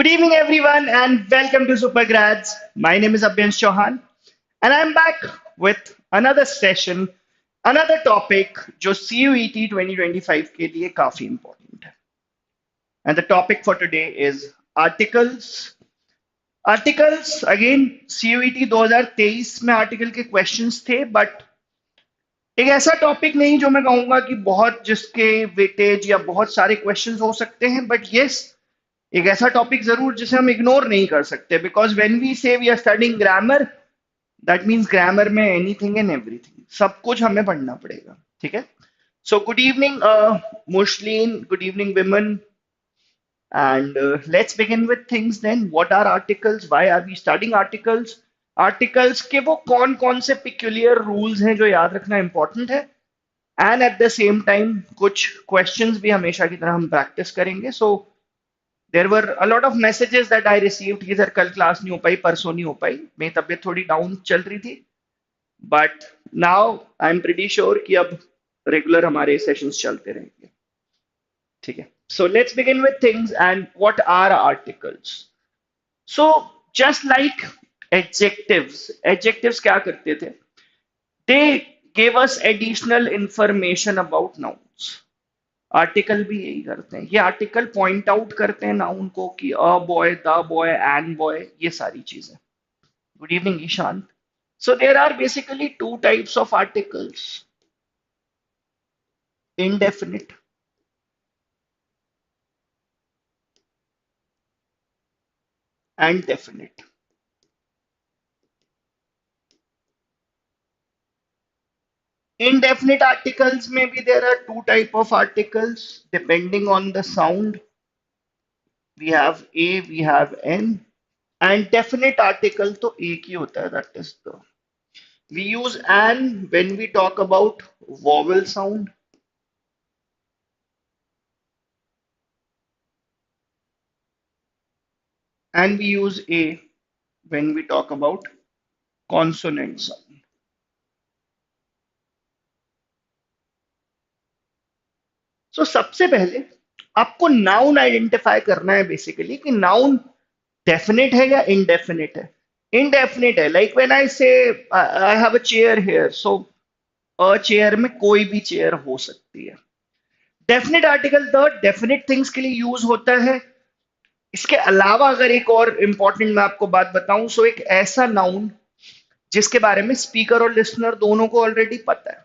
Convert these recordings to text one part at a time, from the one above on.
Good evening, everyone, and welcome to Supergrads. My name is Abhyansh Sir, and I'm back with another session, another topic जो CUET 2025 के लिए काफी important है. And the topic for today is articles. Articles again CUET 2023 में article के questions थे, but एक ऐसा टॉपिक नहीं जो मैं कहूंगा कि बहुत जिसके वेटेज या बहुत सारे क्वेश्चंस हो सकते हैं, बट यस एक ऐसा टॉपिक जरूर जिसे हम इग्नोर नहीं कर सकते because when we say we are studying grammar that means grammar में एनीथिंग एंड एवरीथिंग सब कुछ हमें पढ़ना पड़ेगा. ठीक है. सो गुड इवनिंग मुशलीन, good evening women, and let's begin with things then. What are articles? Why are we studying articles? Articles के वो कौन कौन से peculiar rules हैं जो याद रखना important है, and at the same time कुछ questions भी हमेशा की तरह हम practice करेंगे. So there were a lot of messages that I received कि सर कल क्लास नहीं हो पाई, परसों नहीं हो पाई, मेरी तबीयत थोड़ी डाउन चल रही थी, but now I'm pretty sure कि अब रेगुलर हमारे सेशंस चलते रहेंगे. ठीक है. So let's begin with things and what are articles. So just like adjectives क्या करते थे? They gave us additional information about nouns. Article भी यही करते हैं. ये आर्टिकल पॉइंट आउट करते हैं नाउन को कि a boy, the boy, an boy, ये सारी चीजें. Good evening Ishant. So there are basically two types of articles, indefinite and definite. Indefinite articles में भी there are two type of articles depending on the sound. We have a, we have n, and definite article तो एक ही होता है, that is the we use an when we talk about vowel sound, and we use a when we talk about consonant sound. So सबसे पहले आपको noun identify करना है basically कि नाउन डेफिनेट है या इनडेफिनेट है. इनडेफिनेट है लाइक व्हेन आई से I have a chair here, so a chair में कोई भी चेयर हो सकती है. Definite article the definite things के लिए यूज होता है. इसके अलावा अगर एक और इंपॉर्टेंट मैं आपको बात बताऊं, सो एक ऐसा नाउन जिसके बारे में स्पीकर और लिसनर दोनों को ऑलरेडी पता है.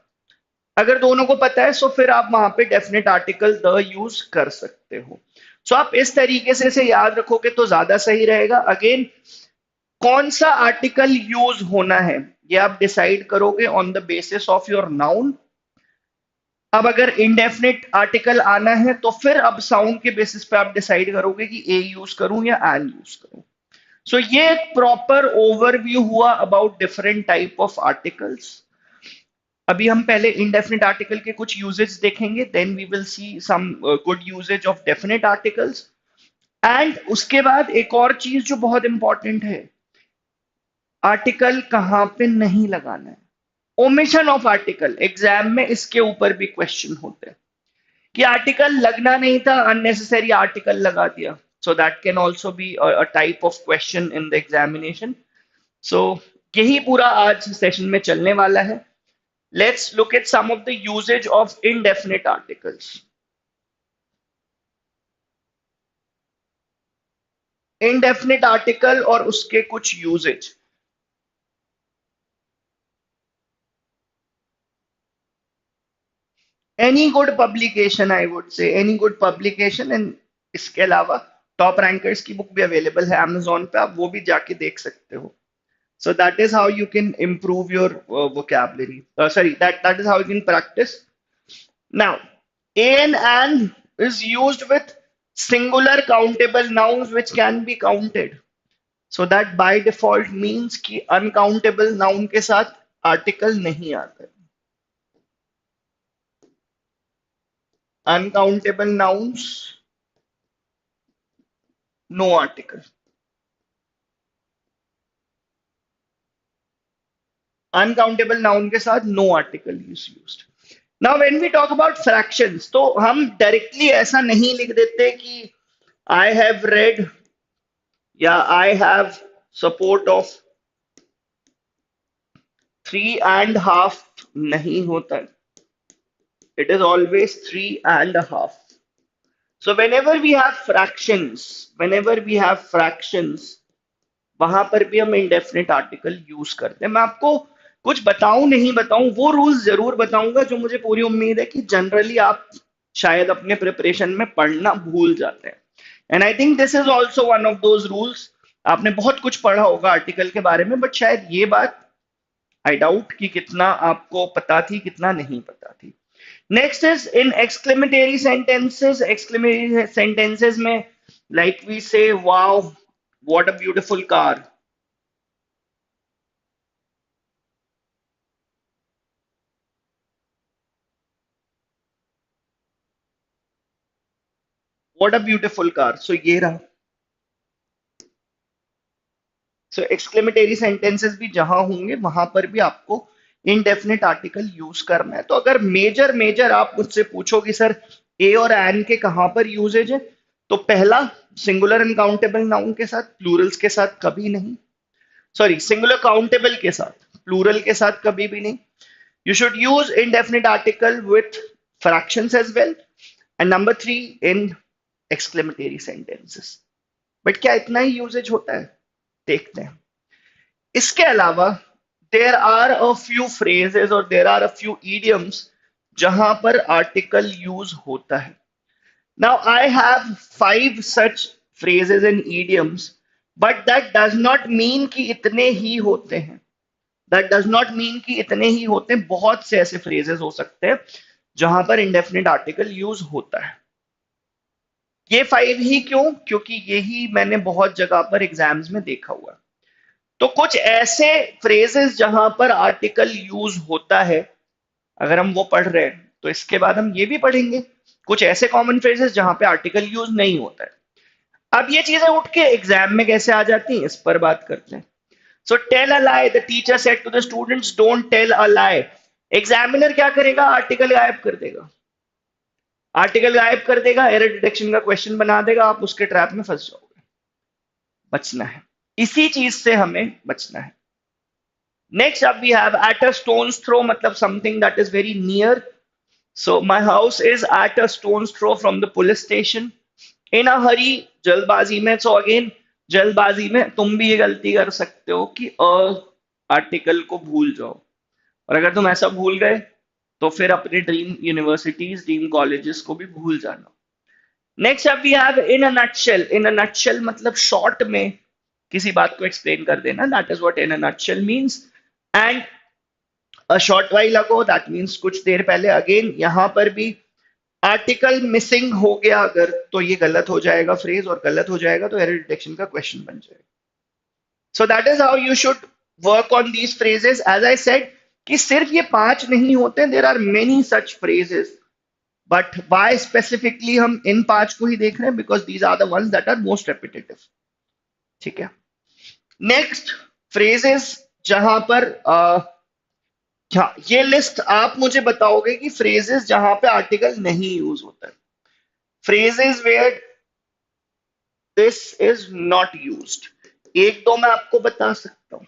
अगर दोनों को पता है, सो फिर आप वहां पे डेफिनेट आर्टिकल द यूज कर सकते हो. सो आप इस तरीके से इसे याद रखोगे तो ज्यादा सही रहेगा. अगेन कौन सा आर्टिकल यूज होना है ये आप डिसाइड करोगे on the basis of your noun. अब अगर इंडेफिनिट आर्टिकल आना है तो फिर अब साउंड के बेसिस पे आप डिसाइड करोगे कि ए यूज करूं या एन यूज करूं. सो ये एक प्रॉपर ओवरव्यू हुआ about different type of articles. अभी हम पहले इंडेफिनिट आर्टिकल के कुछ यूजेज देखेंगे, then we will see some good uses of definite articles. And उसके बाद एक और चीज जो बहुत इंपॉर्टेंट है, आर्टिकल कहाँ पे नहीं लगाना है. ओमिशन ऑफ आर्टिकल, एग्जाम में इसके ऊपर भी क्वेश्चन होते हैं कि आर्टिकल लगना नहीं था, अननेसेसरी आर्टिकल लगा दिया. So that can also be a type of question in the examination. So यही पूरा आज सेशन में चलने वाला है. Let's look at some of the usage of indefinite articles. Indefinite article और उसके कुछ usage. Any good publication, I would say, any good publication, and इसके अलावा टॉप रैंकर्स की बुक भी अवेलेबल है Amazon पे, आप वो भी जाके देख सकते हो. So that is how you can improve your vocabulary. Sorry, that is how you can practice. Now, an is used with singular countable nouns which can be counted. So that by default means कि uncountable noun के साथ article नहीं आता है. Uncountable nouns, no article. Uncountable noun के साथ no article is used. Now when we talk about fractions, तो हम डायरेक्टली ऐसा नहीं लिख देते कि I have read या आई हैव सपोर्ट ऑफ 3.5 नहीं होता है. It is always 3.5. So whenever we have fractions, वहां पर भी हम indefinite article यूज करते हैं. मैं आपको कुछ बताऊं नहीं बताऊं, वो रूल्स जरूर बताऊंगा जो मुझे पूरी उम्मीद है कि जनरली आप शायद अपने प्रिपरेशन में पढ़ना भूल जाते हैं. And I think this is also one of those rules. आपने बहुत कुछ पढ़ा होगा आर्टिकल के बारे में, बट शायद ये बात आई डाउट कि कितना आपको पता थी, कितना नहीं पता थी. Next is in exclamatory sentences. Exclamatory sentences में like we say wow, what a beautiful car. What a beautiful car. So ये रहा. सो एक्सक्लेमेटरी सेंटेंसेस भी जहां होंगे वहां पर भी आपको इनडेफिनेट आर्टिकल यूज करना है. तो अगर मेजर मेजर आप मुझसे पूछो कि सर ए और एन के कहां पर यूजेज है, तो पहला सिंगुलर अनकाउंटेबल नाउन के साथ, प्लूरल्स के साथ कभी नहीं. सॉरी, सिंगुलर काउंटेबल के साथ, प्लूरल के साथ कभी भी नहीं. You should use indefinite article with fractions as well. And number 3 in exclamatory sentences. But क्या इतना ही यूजेज होता है? देखते हैं. इसके अलावा there are a few phrases और there are a few idioms जहां पर article use होता है. Now I have 5 such phrases and idioms, but that does not mean कि इतने ही होते हैं. दैट डज नॉट मीन कि इतने ही होते हैं. बहुत से ऐसे फ्रेजेस हो सकते हैं जहां पर इंडेफिनिट आर्टिकल यूज होता है. ये 5 ही क्यों? क्योंकि यही मैंने बहुत जगह पर एग्जाम्स में देखा हुआ. तो कुछ ऐसे फ्रेजेस जहां पर आर्टिकल यूज होता है, अगर हम वो पढ़ रहे हैं तो इसके बाद हम ये भी पढ़ेंगे कुछ ऐसे कॉमन फ्रेजेस जहां पे आर्टिकल यूज नहीं होता है. अब ये चीजें उठ के एग्जाम में कैसे आ जाती हैं, इस पर बात करते हैं. So tell a lie. The teacher said to the students, don't tell a lie. Examiner क्या करेगा? आर्टिकल गायब कर देगा. आर्टिकल गायब कर देगा, एरर डिटेक्शन का क्वेश्चन बना देगा, आप उसके ट्रैप में फंस जाओगे. बचना है, इसी चीज से हमें बचना है. नेक्स्ट अब we have at a stone's throw, मतलब something that is very near. So my house is at a stone's throw from the police station. In a hurry, जल्दबाजी में. सो अगेन, जल्दबाजी में तुम भी ये गलती कर सकते हो कि आर्टिकल को भूल जाओ. और अगर तुम ऐसा भूल गए तो फिर अपने ड्रीम यूनिवर्सिटीज, ड्रीम कॉलेजेस को भी भूल जाना. नेक्स्ट अब we have in a nutshell. In a nutshell मतलब शॉर्ट में किसी बात को एक्सप्लेन कर देना. That is what in a nutshell means. And a short while ago, that means कुछ देर पहले. अगेन यहां पर भी आर्टिकल मिसिंग हो गया अगर, तो ये गलत हो जाएगा फ्रेज, और गलत हो जाएगा तो एरर डिटेक्शन का क्वेश्चन बन जाएगा. So that is how you should work on these phrases. As I said कि सिर्फ ये 5 नहीं होते, there are many such phrases. But why specifically हम इन 5 को ही देख रहे हैं? Because these are the ones that are most repetitive. ठीक है. नेक्स्ट फ्रेजेस जहां पर हाँ, ये लिस्ट आप मुझे बताओगे कि फ्रेजेस जहां पे आर्टिकल नहीं यूज होता है. Phrases where this is not used, एक दो मैं आपको बता सकता हूं.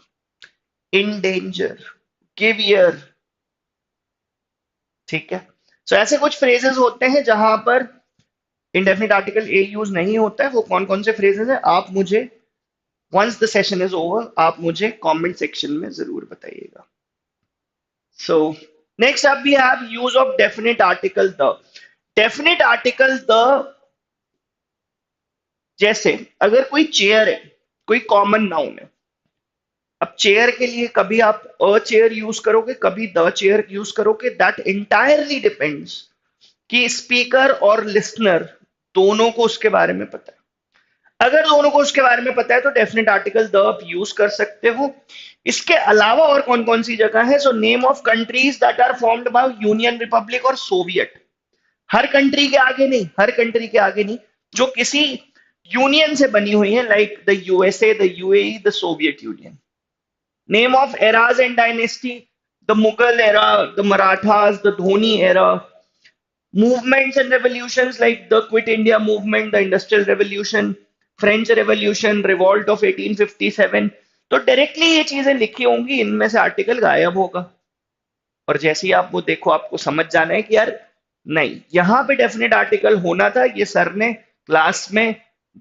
In danger, give ear. ठीक है. सो ऐसे कुछ फ्रेजेस होते हैं जहां पर इंडेफिनिट आर्टिकल ए यूज नहीं होता है. वो कौन कौन से फ्रेजेस हैं आप मुझे, once the session is over, आप मुझे कमेंट सेक्शन में जरूर बताइएगा. So next up we have use of definite article the. Definite article the, जैसे अगर कोई चेयर है, कोई कॉमन नाउन है. अब चेयर के लिए कभी आप अ चेयर यूज करोगे, कभी द चेयर यूज करोगे. दैट इंटायरली डिपेंड्स कि स्पीकर और लिसनर दोनों को उसके बारे में पता है. अगर दोनों को उसके बारे में पता है तो डेफिनेट आर्टिकल द आप यूज कर सकते हो. इसके अलावा और कौन कौन सी जगह है? So name of countries that are formed by union republic और सोवियत. हर कंट्री के आगे नहीं, हर कंट्री के आगे नहीं, जो किसी यूनियन से बनी हुई है, like the USA, the UAE, the Soviet union. Name of eras and dynasty: the Mughal era, the Marathas, the Dhoni era. Movements and revolutions like the Quit India movement, the Industrial Revolution, French revolution, revolt of 1857, तो directly ये चीजें लिखी होंगी, इनमें से article गायब होगा। और जैसे ही आप वो देखो, आपको समझ जाना है कि यार नहीं, यहां पे डेफिनेट आर्टिकल होना था, ये सर ने क्लास में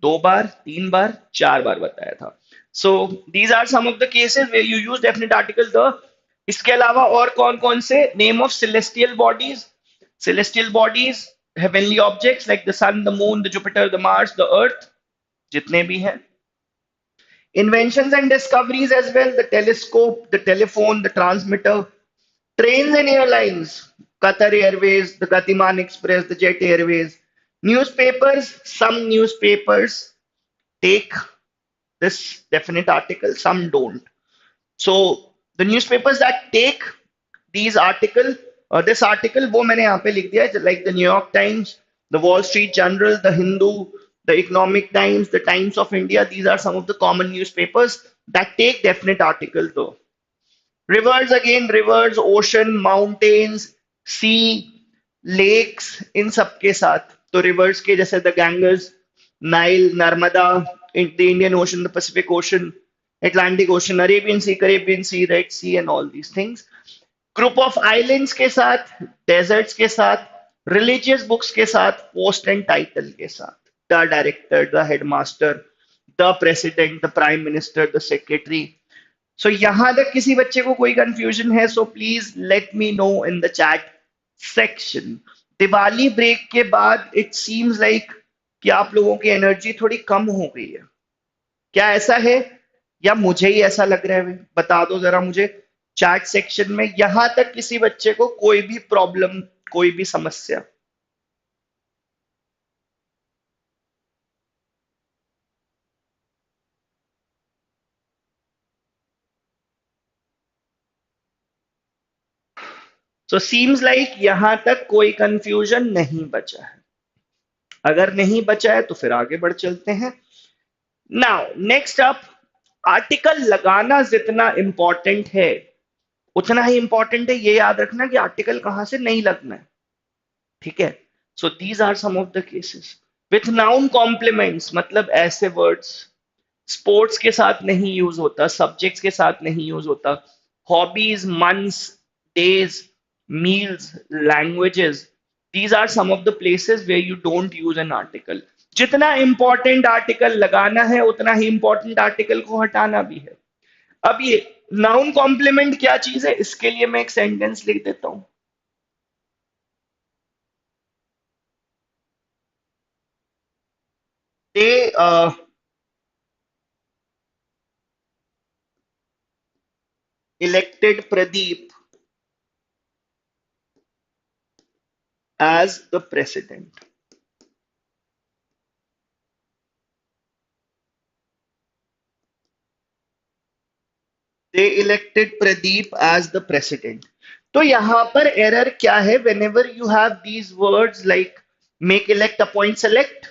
2 बार, 3 बार, 4 बार बताया था। So these are some of the cases where you use definite article the. इसके अलावा और कौन कौन से name of celestial bodies? Celestial bodies, heavenly objects like the sun, the moon, the Jupiter, the Mars, the earth, जितने भी हैं। Inventions and discoveries as well, the telescope, the telephone, the transmitter, trains and airlines, Qatar Airways, the Gatiman Express, the Jet Airways, newspapers, some newspapers take this definite article, some don't. So the newspapers that take these article, this article, वो मैंने यहाँ पे लिख दिया है, like the New York Times, the Wall Street Journal, the Hindu, the Economic Times, the Times of India. These are some of the common newspapers that take definite articles though. Rivers again, rivers, ocean, mountains, sea, lakes, इन सब के साथ, तो rivers के जैसे the Ganges, Nile, Narmada, the Indian Ocean, the Pacific Ocean, Atlantic Ocean, Caribbean Sea, Red Sea, and all these things. Group of islands के साथ, desserts के साथ, रिलीजियस बुक्स के साथ, पोस्ट एंड टाइटल के साथ, the director, the headmaster, the president, the prime minister, the secretary. So यहां तक किसी बच्चे को कोई कंफ्यूजन है, so please let me know in the chat section. Diwali break के बाद इट सीम्स लाइक कि आप लोगों की एनर्जी थोड़ी कम हो गई है, क्या ऐसा है या मुझे ही ऐसा लग रहा है भाई? बता दो जरा मुझे चैट सेक्शन में, यहां तक किसी बच्चे को कोई भी प्रॉब्लम, कोई भी समस्या? सो सीम्स लाइक यहां तक कोई कंफ्यूजन नहीं बचा है। अगर नहीं बचा है तो फिर आगे बढ़ चलते हैं। नाउ नेक्स्ट अप, आर्टिकल लगाना जितना इंपॉर्टेंट है उतना ही इंपॉर्टेंट है ये याद रखना कि आर्टिकल कहां से नहीं लगना है। ठीक है? So these are some of the cases with noun complements, मतलब ऐसे वर्ड्स स्पोर्ट्स के साथ नहीं यूज होता, सब्जेक्ट्स के साथ नहीं यूज होता, hobbies, months, days, meals, languages, these are some of the places where you don't use an article। जितना इंपॉर्टेंट आर्टिकल लगाना है उतना ही इंपॉर्टेंट आर्टिकल को हटाना भी है। अब ये नाउन कॉम्प्लीमेंट क्या चीज है, इसके लिए मैं एक सेंटेंस लिख देता हूं। they elected Pradeep as the president। they elected Pradeep as the president। तो यहां पर एरर क्या है? whenever you have these words like make, elect, appoint, select,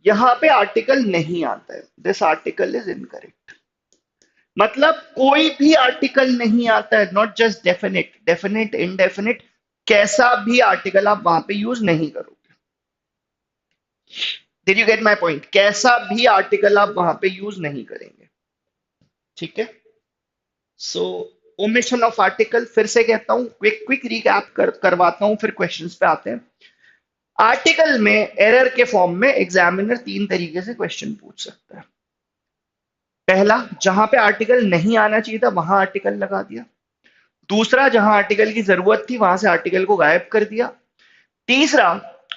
यहां पे आर्टिकल नहीं आता है। This article is incorrect. मतलब कोई भी आर्टिकल नहीं आता है, not just definite, definite, indefinite, कैसा भी आर्टिकल आप वहां पे यूज नहीं करोगे। Did you get my point? कैसा भी आर्टिकल आप वहां पे यूज नहीं करेंगे। ठीक है? सो ओमिशन ऑफ आर्टिकल, फिर से कहता हूं, क्विक क्विक रिकैप करवाता हूं, फिर क्वेश्चंस पे आते हैं। आर्टिकल में एरर के फॉर्म में एग्जामिनर 3 तरीके से क्वेश्चन पूछ सकता है। पहला, जहां पे आर्टिकल नहीं आना चाहिए था वहां आर्टिकल लगा दिया। दूसरा, जहां आर्टिकल की जरूरत थी वहां से आर्टिकल को गायब कर दिया। तीसरा,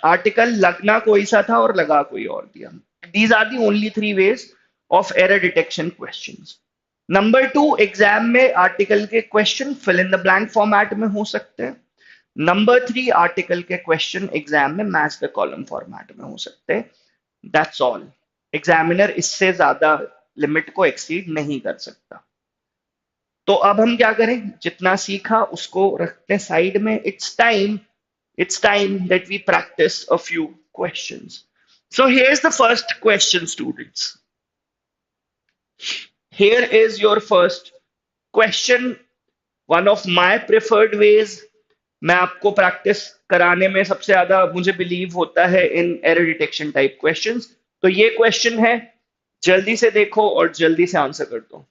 आर्टिकल लगना कोई सा था और लगा कोई और दिया। These are the only 3 ways of error detection questions. Number 2, exam में आर्टिकल के question fill in the blank format में हो सकते हैं। नंबर 3, आर्टिकल के क्वेश्चन एग्जाम में मैच द कॉलम फॉर्मेट में हो सकते हैं। That's all. एग्जामिनर इससे ज्यादा लिमिट को एक्सीड नहीं कर सकता। तो अब हम क्या करें? जितना सीखा उसको रखते हैं साइड में। it's time that we practice a few questions। So here's the first question, students। Here is your first question, one of my preferred ways। मैं आपको प्रैक्टिस कराने में सबसे ज्यादा मुझे बिलीव होता है इन एरर डिटेक्शन टाइप क्वेश्चंस। तो ये क्वेश्चन है, जल्दी से देखो और जल्दी से आंसर कर दो।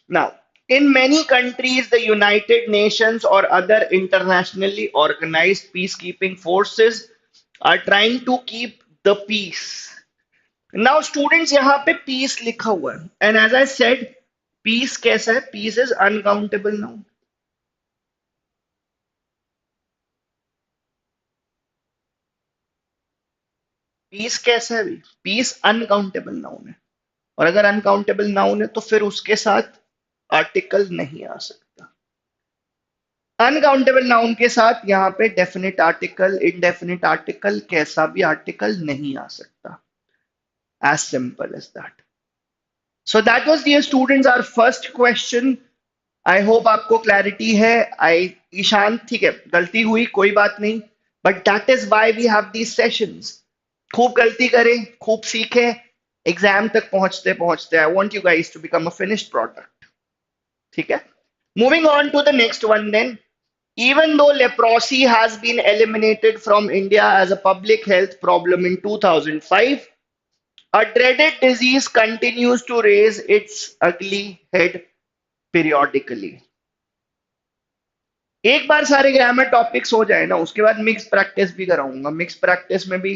Now, in many countries, the United Nations or other internationally organized peacekeeping forces are trying to keep the peace. Now, students, यहाँ पे peace लिखा हुआ है. And as I said, peace कैसा है? Peace is uncountable noun. Peace कैसा है भी? Peace uncountable noun है. और अगर uncountable noun है तो फिर उसके साथ article नहीं आ सकता. अनकाउंटेबल नाउन के साथ यहाँ पे डेफिनेट आर्टिकल, इनडेफिनेट आर्टिकल, कैसा भी आर्टिकल नहीं आ सकता. As simple as that. So that was dear students our first question. I hope आपको क्लैरिटी है. आई ईशान, ठीक है, गलती हुई, कोई बात नहीं, but that is why we have these sessions. खूब गलती करें, खूब सीखें, एग्जाम तक पहुंचते पहुंचते I want you guys to become a finished product. ठीक है. Moving on to the next one then. Even though leprosy has been eliminated from India as a public health problem in 2005, a dreaded disease continues to raise its ugly head periodically. एक बार सारे grammar topics हो जाए ना, उसके बाद mix practice भी कराऊंगा. Mix practice में भी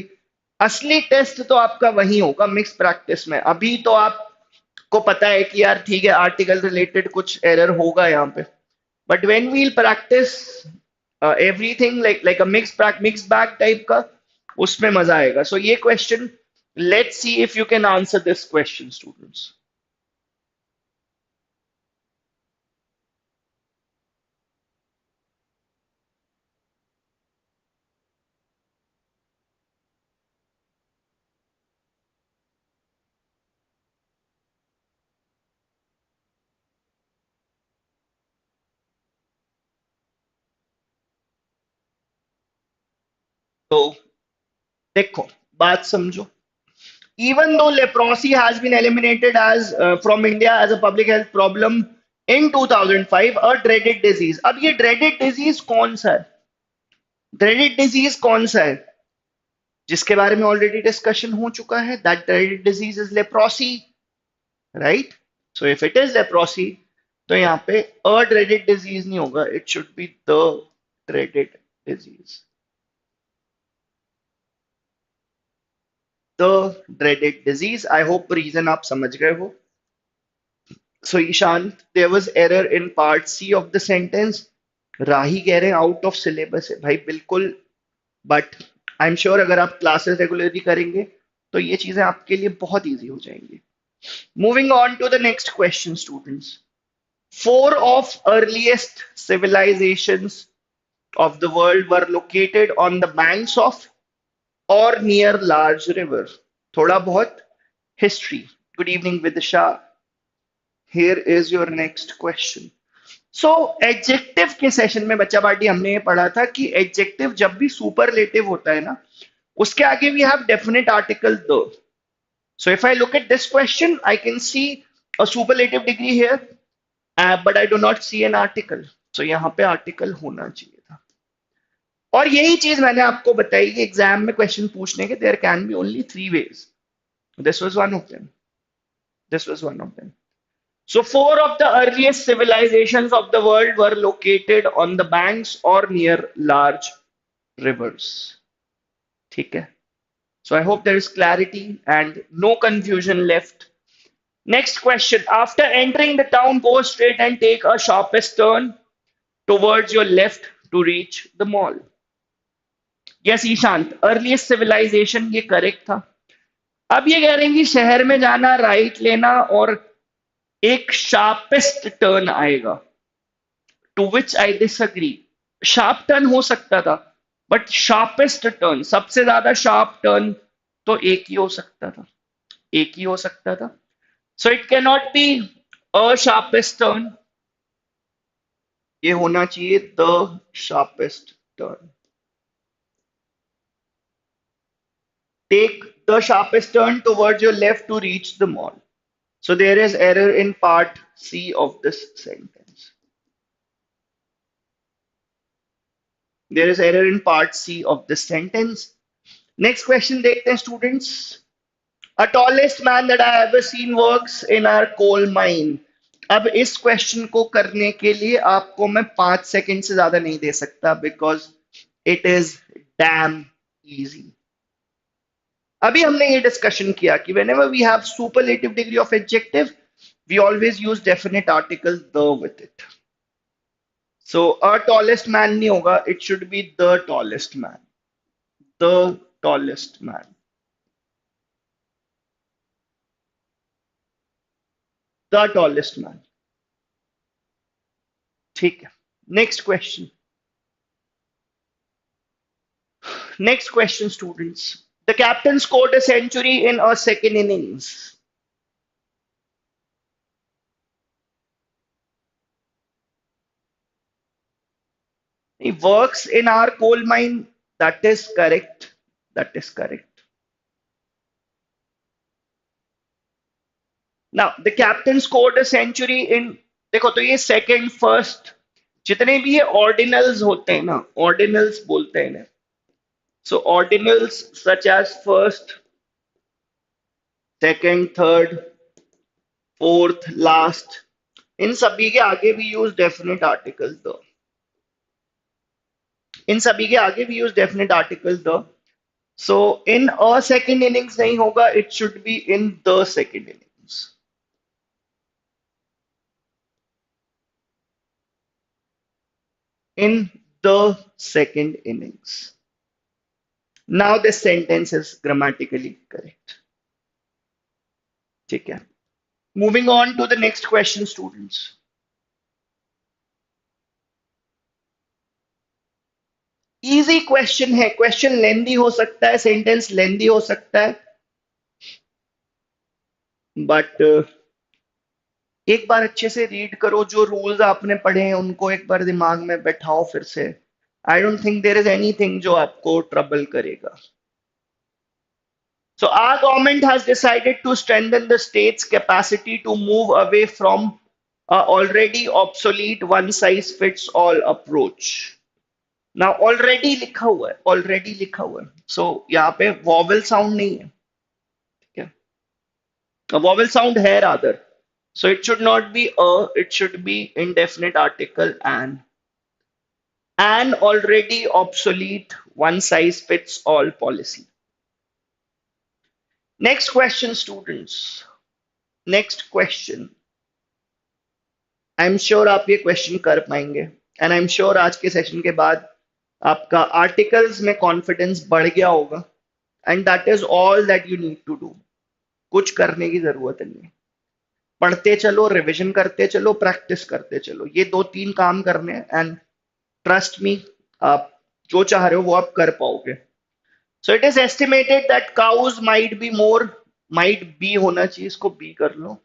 असली टेस्ट तो आपका वही होगा. मिक्स प्रैक्टिस में अभी तो आपको पता है कि यार ठीक है, आर्टिकल रिलेटेड कुछ एरर होगा यहाँ पे, but when we'll practice everything like a mix bag type का, उसमें मजा आएगा. सो ये question, let's see if you can answer this question students. तो देखो, बात समझो. Even though leprosy has been eliminated as from India as a public health problem in 2005, a dreaded disease. अब ये dreaded disease कौन सा है? Dreaded disease कौन सा है? जिसके बारे में ऑलरेडी डिस्कशन हो चुका है. That dreaded disease is leprosy, right? So if it is leprosy, तो यहाँ पे a dreaded disease नहीं होगा. It should be the dreaded disease. The dreaded disease. I hope reason आप समझ गए हो. So Ishan, there was error in part C of the sentence. राही कह रहे हैं आउट ऑफ सिलेबस है भाई, बिल्कुल. बट आई एम श्योर अगर आप क्लासेस रेगुलरली करेंगे तो ये चीजें आपके लिए बहुत इजी हो जाएंगी. Moving on to the next question students. Four of earliest civilizations of the world were located on the banks of or near large river. थोड़ा बहुत history. Good evening Vidisha. Here is your next question. So adjective के session में बच्चा party हमने ये पढ़ा था कि एडजेक्टिव जब भी सुपरलेटिव होता है ना, उसके आगे we have definite article the. So if I look at this question, I can see a superlative degree here, but I do not see an article. So यहाँ पे आर्टिकल होना चाहिए था. और यही चीज मैंने आपको बताई कि एग्जाम में क्वेश्चन पूछने के there can be only three ways. This was one of them. This was one of them. So, four of the earliest civilizations of the world were located on the banks or near large rivers. ठीक है. So, I hope there is clarity and no confusion left. Next question. After entering the town, go straight and take a sharpest turn towards your left to reach the mall. Yes, Ishant, earliest civilization ये correct था. अब ये कह रहे हैं कि शहर में जाना, राइट लेना और एक शार्पेस्ट टर्न आएगा. To which I disagree. Sharp turn हो सकता था, बट शार्पेस्ट टर्न, सबसे ज्यादा शार्प टर्न तो एक ही हो सकता था. एक ही हो सकता था. So it can not be a sharpest turn. ये होना चाहिए the sharpest turn. Take the sharpest turn towards your left to reach the mall. So there is error in part C of this sentence. There is error in part C of this sentence. Next question देखते हैं students. A tallest man that I ever seen works in our coal mine. अब इस question को करने के लिए आपको मैं 5 सेकंड से ज्यादा नहीं दे सकता because it is damn easy. अभी हमने ये डिस्कशन किया कि whenever we have superlative degree of adjective, we always use definite article the with it. So a tallest man नहीं होगा, it should be the tallest man. The tallest man. The tallest man. ठीक है. Next question. Next question, students. The captain scored a century in a second innings. He works in our coal mine. That is correct. That is correct. Now, the captain scored a century in. देखो तो ये second, first, जितने भी ये ordinals होते हैं ना, ordinals बोलते हैं ना. So ordinals such as first, second, third, fourth, last, इन सभी के आगे भी use definite articles दो. इन सभी के आगे भी use definite articles दो. So in a second innings नहीं होगा, it should be in the second innings. In the second innings. Now this sentence is grammatically correct. ठीक है. Moving on to the next question, students. Easy question है. Question lengthy हो सकता है, sentence lengthy हो सकता है. But एक बार अच्छे से रीड करो, जो रूल्स आपने पढ़े हैं उनको एक बार दिमाग में बैठाओ फिर से. I don't think there is anything जो आपको ट्रबल करेगा. So our government has decided to strengthen the state's capacity to move away from a already obsolete one size fits all approach. Now already लिखा हुआ है, already लिखा हुआ है. So यहाँ पे vowel sound नहीं है. ठीक है. A vowel sound है rather. So it should not be a, it should be indefinite article an. An already obsolete one size fits all policy. Next question, students. Next question. I'm sure आप ये question कर पाएंगे. And I'm sure आज के session के बाद आपका articles में confidence बढ़ गया होगा. And that is all that you need to do. कुछ करने की जरूरत नहीं. पढ़ते चलो, रिविजन करते चलो, प्रैक्टिस करते चलो. ये 2-3 काम करने हैं एंड ट्रस्ट मी, आप जो चाह रहे हो वो आप कर पाओगे. So it is estimated that cows might be होना चाहिए, इसको बी कर लो.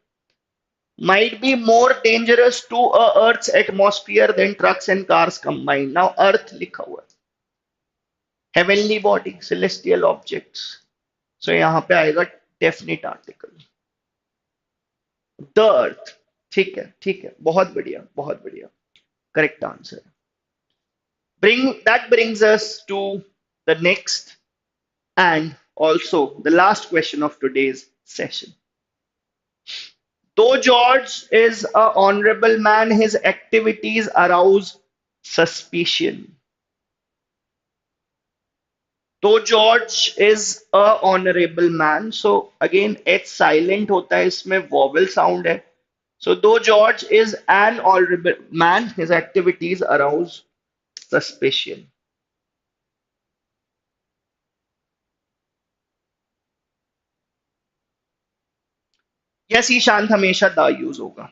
Might be more dangerous to earth's atmosphere than trucks and cars combined. Now earth लिखा हुआ है, heavenly body, celestial objects. So यहाँ पे आएगा डेफिनेट आर्टिकल द अर्थ. ठीक है, ठीक है, बहुत बढ़िया, बहुत बढ़िया. Correct answer. Brings us to the next and also the last question of today's session. Though George is a honorable man, his activities arouse suspicion. Though George is a honorable man, so again H silent होता है, इसमें vowel sound है. So though George is an honorable man, his activities arouse suspicion. Yes, Ishant हमेशा दा use होगा.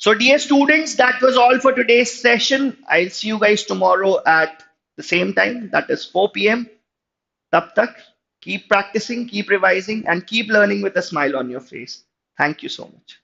So dear students, that was all for today's session. I'll see you guys tomorrow at the same time, that is 4 p.m. Tab tak, keep practicing, keep revising, and keep learning with a smile on your face. Thank you so much.